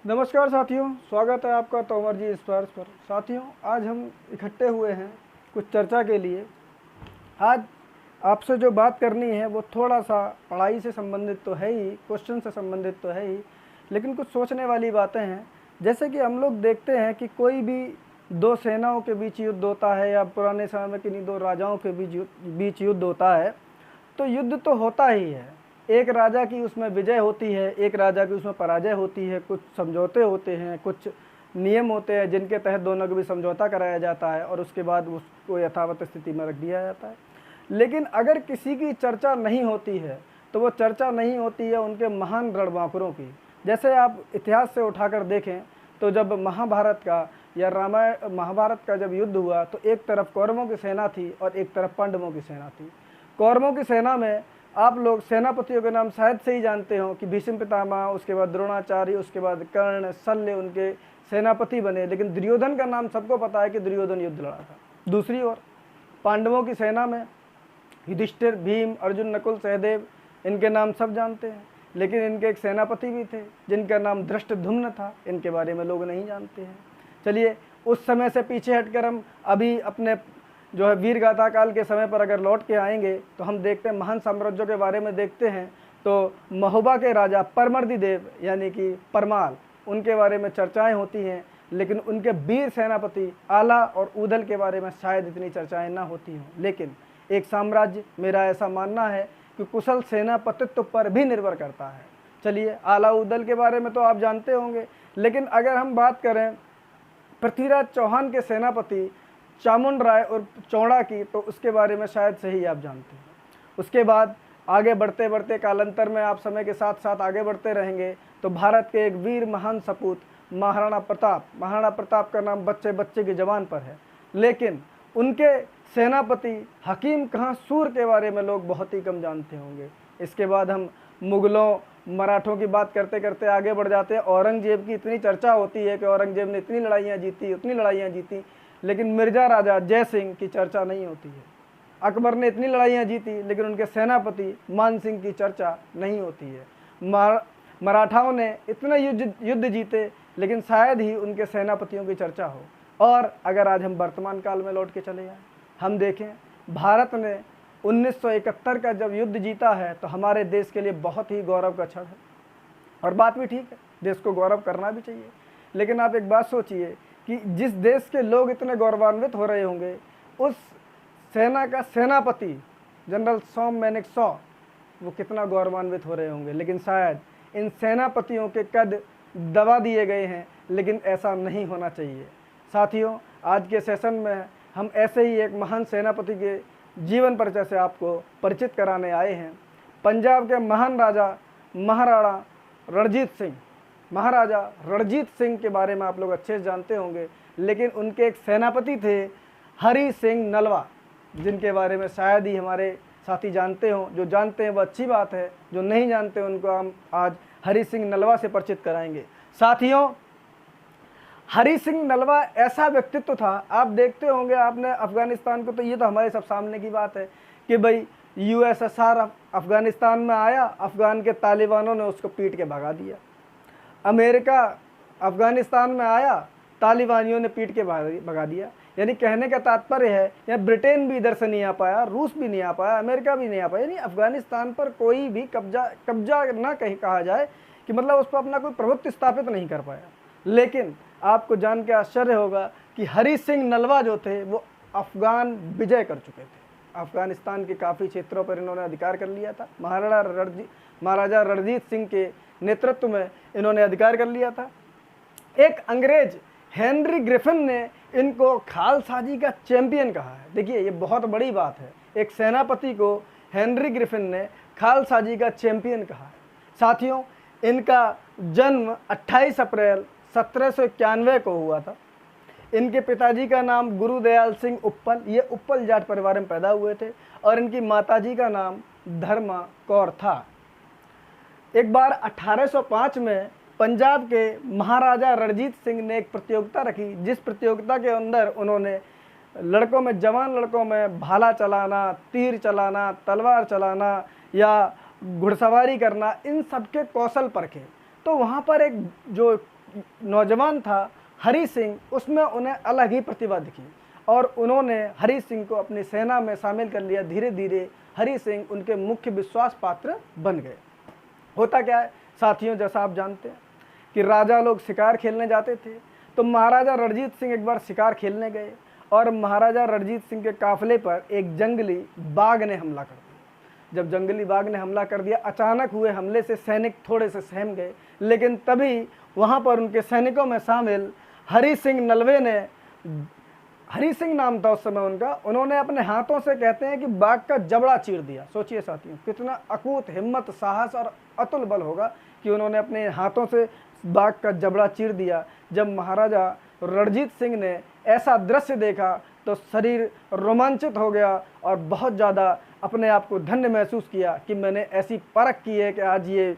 नमस्कार साथियों, स्वागत है आपका तोमर जी स्पर्श पर। साथियों, आज हम इकट्ठे हुए हैं कुछ चर्चा के लिए। आज आपसे जो बात करनी है वो थोड़ा सा पढ़ाई से संबंधित तो है ही, क्वेश्चन से संबंधित तो है ही, लेकिन कुछ सोचने वाली बातें हैं। जैसे कि हम लोग देखते हैं कि कोई भी दो सेनाओं के बीच युद्ध होता है या पुराने समय में किन्हीं दो राजाओं के बीच युद्ध होता है, तो युद्ध तो होता ही है। एक राजा की उसमें विजय होती है, एक राजा की उसमें पराजय होती है। कुछ समझौते होते हैं, कुछ नियम होते हैं जिनके तहत दोनों के भी समझौता कराया जाता है और उसके बाद उसको यथावत स्थिति में रख दिया जाता है। लेकिन अगर किसी की चर्चा नहीं होती है तो वो चर्चा नहीं होती है उनके महान रणबांकुरों की। जैसे आप इतिहास से उठाकर देखें तो जब महाभारत का या रामायण महाभारत का जब युद्ध हुआ तो एक तरफ कौरवों की सेना थी और एक तरफ पांडवों की सेना थी। कौरवों की सेना में आप लोग सेनापतियों के नाम शायद से ही जानते हो कि भीष्म पितामह, उसके बाद द्रोणाचार्य, उसके बाद कर्ण, शल्य उनके सेनापति बने। लेकिन दुर्योधन का नाम सबको पता है कि दुर्योधन युद्ध लड़ा था। दूसरी ओर पांडवों की सेना में युधिष्ठिर, भीम, अर्जुन, नकुल, सहदेव, इनके नाम सब जानते हैं। लेकिन इनके एक सेनापति भी थे जिनका नाम धृष्टद्युम्न था। इनके बारे में लोग नहीं जानते हैं। चलिए, उस समय से पीछे हटकर हम अभी अपने जो है वीर गाथा काल के समय पर अगर लौट के आएंगे तो हम देखते हैं महान साम्राज्यों के बारे में देखते हैं तो महोबा के राजा परमर्दी देव यानी कि परमाल, उनके बारे में चर्चाएं होती हैं। लेकिन उनके वीर सेनापति आला और ऊदल के बारे में शायद इतनी चर्चाएं ना होती हों। लेकिन एक साम्राज्य, मेरा ऐसा मानना है कि कुशल सेनापतित्व पर भी निर्भर करता है। चलिए, आला ऊदल के बारे में तो आप जानते होंगे, लेकिन अगर हम बात करें पृथ्वीराज चौहान के सेनापति चामुंड राय और चौड़ा की, तो उसके बारे में शायद से ही आप जानते हैं। उसके बाद आगे बढ़ते बढ़ते कालांतर में आप समय के साथ साथ आगे बढ़ते रहेंगे तो भारत के एक वीर महान सपूत महाराणा प्रताप का नाम बच्चे बच्चे की जबान पर है। लेकिन उनके सेनापति हकीम खां सूर के बारे में लोग बहुत ही कम जानते होंगे। इसके बाद हम मुगलों, मराठों की बात करते करते आगे बढ़ जाते हैं। औरंगजेब की इतनी चर्चा होती है कि औरंगजेब ने इतनी लड़ाइयाँ जीती, उतनी लड़ाइयाँ जीती, लेकिन मिर्जा राजा जय सिंह की चर्चा नहीं होती है। अकबर ने इतनी लड़ाइयाँ जीती लेकिन उनके सेनापति मान सिंह की चर्चा नहीं होती है। मराठाओं ने इतने युद्ध जीते लेकिन शायद ही उनके सेनापतियों की चर्चा हो। और अगर आज हम वर्तमान काल में लौट के चले जाएं, हम देखें भारत ने 1971 का जब युद्ध जीता है तो हमारे देश के लिए बहुत ही गौरव का क्षण है। और बात भी ठीक है, देश को गौरव करना भी चाहिए। लेकिन आप एक बात सोचिए कि जिस देश के लोग इतने गौरवान्वित हो रहे होंगे, उस सेना का सेनापति जनरल सॉम मैनेक शॉ वो कितना गौरवान्वित हो रहे होंगे। लेकिन शायद इन सेनापतियों के कद दबा दिए गए हैं, लेकिन ऐसा नहीं होना चाहिए। साथियों, आज के सेशन में हम ऐसे ही एक महान सेनापति के जीवन परिचय से आपको परिचित कराने आए हैं। पंजाब के महान राजा महाराजा रणजीत सिंह के बारे में आप लोग अच्छे से जानते होंगे। लेकिन उनके एक सेनापति थे हरि सिंह नलवा, जिनके बारे में शायद ही हमारे साथी जानते हों। जो जानते हैं वो अच्छी बात है, जो नहीं जानते उनको हम आज हरि सिंह नलवा से परिचित कराएंगे। साथियों, हरि सिंह नलवा ऐसा व्यक्तित्व था, आप देखते होंगे आपने अफगानिस्तान को, तो ये तो हमारे सब सामने की बात है कि भाई यूएसएसआर अफगानिस्तान में आया, अफगान के तालिबानों ने उसको पीट के भगा दिया। अमेरिका अफगानिस्तान में आया, तालिबानियों ने पीट के भगा दिया। यानी कहने का तात्पर्य है या ब्रिटेन भी इधर से नहीं आ पाया, रूस भी नहीं आ पाया, अमेरिका भी नहीं आ पाया। यानी अफगानिस्तान पर कोई भी कब्जा ना कहीं कहा जाए कि मतलब उस पर अपना कोई प्रभुत्व स्थापित नहीं कर पाया। लेकिन आपको जान के आश्चर्य होगा कि हरि सिंह नलवा जो थे वो अफगान विजय कर चुके थे। अफगानिस्तान के काफ़ी क्षेत्रों पर इन्होंने अधिकार कर लिया था। महाराजा रणजीत सिंह के नेतृत्व में इन्होंने अधिकार कर लिया था। एक अंग्रेज हेनरी ग्रिफिन ने इनको खालसाजी का चैंपियन कहा है। देखिए, ये बहुत बड़ी बात है, एक सेनापति को हेनरी ग्रिफिन ने खालसाजी का चैंपियन कहा है। साथियों, इनका जन्म 28 अप्रैल 1791 को हुआ था। इनके पिताजी का नाम गुरुदयाल सिंह उप्पल, ये उप्पल जाट परिवार में पैदा हुए थे, और इनकी माताजी का नाम धर्मा कौर था। एक बार 1805 में पंजाब के महाराजा रणजीत सिंह ने एक प्रतियोगिता रखी, जिस प्रतियोगिता के अंदर उन्होंने लड़कों में, जवान लड़कों में भाला चलाना, तीर चलाना, तलवार चलाना या घुड़सवारी करना, इन सब के कौशल परखे। तो वहाँ पर एक जो नौजवान था हरी सिंह, उसमें उन्हें अलग ही प्रतिभा दिखी और उन्होंने हरी सिंह को अपनी सेना में शामिल कर लिया। धीरे धीरे हरी सिंह उनके मुख्य विश्वास पात्र बन गए। होता क्या है साथियों, जैसा आप जानते हैं कि राजा लोग शिकार खेलने जाते थे, तो महाराजा रणजीत सिंह एक बार शिकार खेलने गए और महाराजा रणजीत सिंह के काफिले पर एक जंगली बाघ ने हमला कर दिया। जब जंगली बाघ ने हमला कर दिया, अचानक हुए हमले से सैनिक थोड़े से सहम गए, लेकिन तभी वहाँ पर उनके सैनिकों में शामिल हरी सिंह नलवे ने, हरी सिंह नाम था उस समय उनका, उन्होंने अपने हाथों से कहते हैं कि बाघ का जबड़ा चीर दिया। सोचिए साथियों, कितना अकूत हिम्मत, साहस और अतुल बल होगा कि उन्होंने अपने हाथों से बाघ का जबड़ा चीर दिया। जब महाराजा रणजीत सिंह ने ऐसा दृश्य देखा तो शरीर रोमांचित हो गया और बहुत ज़्यादा अपने आप को धन्य महसूस किया कि मैंने ऐसी परख की है कि आज ये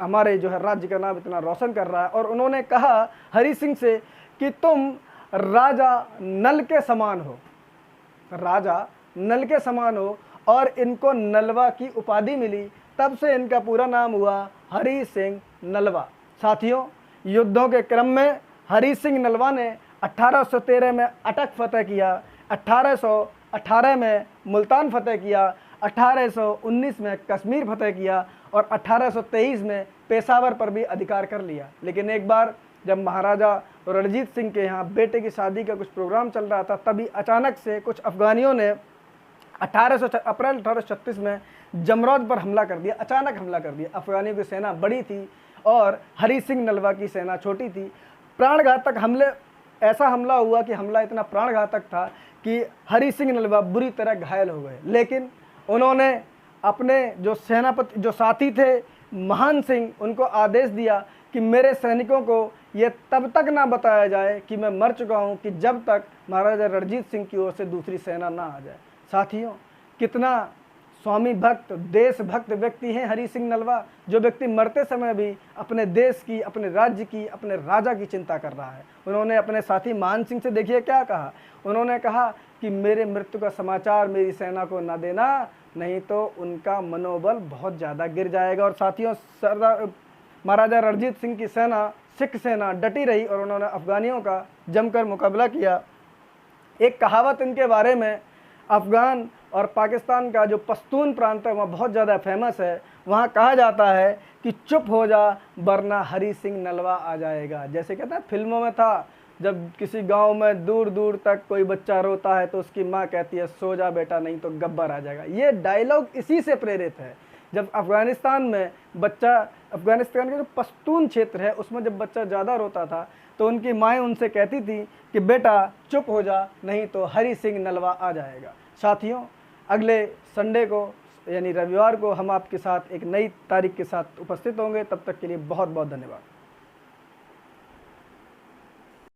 हमारे जो है राज्य का नाम इतना रोशन कर रहा है। और उन्होंने कहा हरी सिंह से कि तुम राजा नल के समान हो, राजा नल के समान हो, और इनको नलवा की उपाधि मिली। तब से इनका पूरा नाम हुआ हरी सिंह नलवा। साथियों, युद्धों के क्रम में हरी सिंह नलवा ने 1813 में अटक फतेह किया, 1818 में मुल्तान फतेह किया, 1819 में कश्मीर फतेह किया और 1823 में पेशावर पर भी अधिकार कर लिया। लेकिन एक बार जब महाराजा रणजीत सिंह के यहाँ बेटे की शादी का कुछ प्रोग्राम चल रहा था, तभी अचानक से कुछ अफगानियों ने अप्रैल 1836 में जमरौद पर हमला कर दिया। अचानक हमला कर दिया। अफगानियों की सेना बड़ी थी और हरी सिंह नलवा की सेना छोटी थी। प्राणघातक हमले, ऐसा हमला हुआ कि हमला इतना प्राणघातक था कि हरी सिंह नलवा बुरी तरह घायल हो गए। लेकिन उन्होंने अपने जो सेनापति, जो साथी थे महान सिंह, उनको आदेश दिया कि मेरे सैनिकों को ये तब तक ना बताया जाए कि मैं मर चुका हूँ, कि जब तक महाराजा रणजीत सिंह की ओर से दूसरी सेना ना आ जाए। साथियों, कितना स्वामी भक्त, देशभक्त व्यक्ति हैं हरी सिंह नलवा, जो व्यक्ति मरते समय भी अपने देश की, अपने राज्य की, अपने राजा की चिंता कर रहा है। उन्होंने अपने साथी मान सिंह से देखिए क्या कहा। उन्होंने कहा कि मेरे मृत्यु का समाचार मेरी सेना को न देना, नहीं तो उनका मनोबल बहुत ज़्यादा गिर जाएगा। और साथियों, सरदार महाराजा रणजीत सिंह की सेना, सिख सेना डटी रही और उन्होंने अफगानियों का जमकर मुकाबला किया। एक कहावत इनके बारे में, अफ़गान और पाकिस्तान का जो पश्तून प्रांत है वहाँ बहुत ज़्यादा फेमस है। वहाँ कहा जाता है कि चुप हो जा वरना हरी सिंह नलवा आ जाएगा। जैसे कहते हैं फिल्मों में था, जब किसी गांव में दूर दूर तक कोई बच्चा रोता है तो उसकी माँ कहती है सो जा बेटा नहीं तो गब्बर आ जाएगा। ये डायलॉग इसी से प्रेरित है। जब अफ़गानिस्तान में बच्चा, अफ़गानिस्तान का जो पश्तून क्षेत्र है उसमें जब बच्चा ज़्यादा रोता था तो उनकी माएँ उनसे कहती थी कि बेटा चुप हो जा नहीं तो हरी सिंह नलवा आ जाएगा। साथियों, अगले संडे को यानी रविवार को हम आपके साथ एक नई तारीख के साथ उपस्थित होंगे। तब तक के लिए बहुत बहुत धन्यवाद।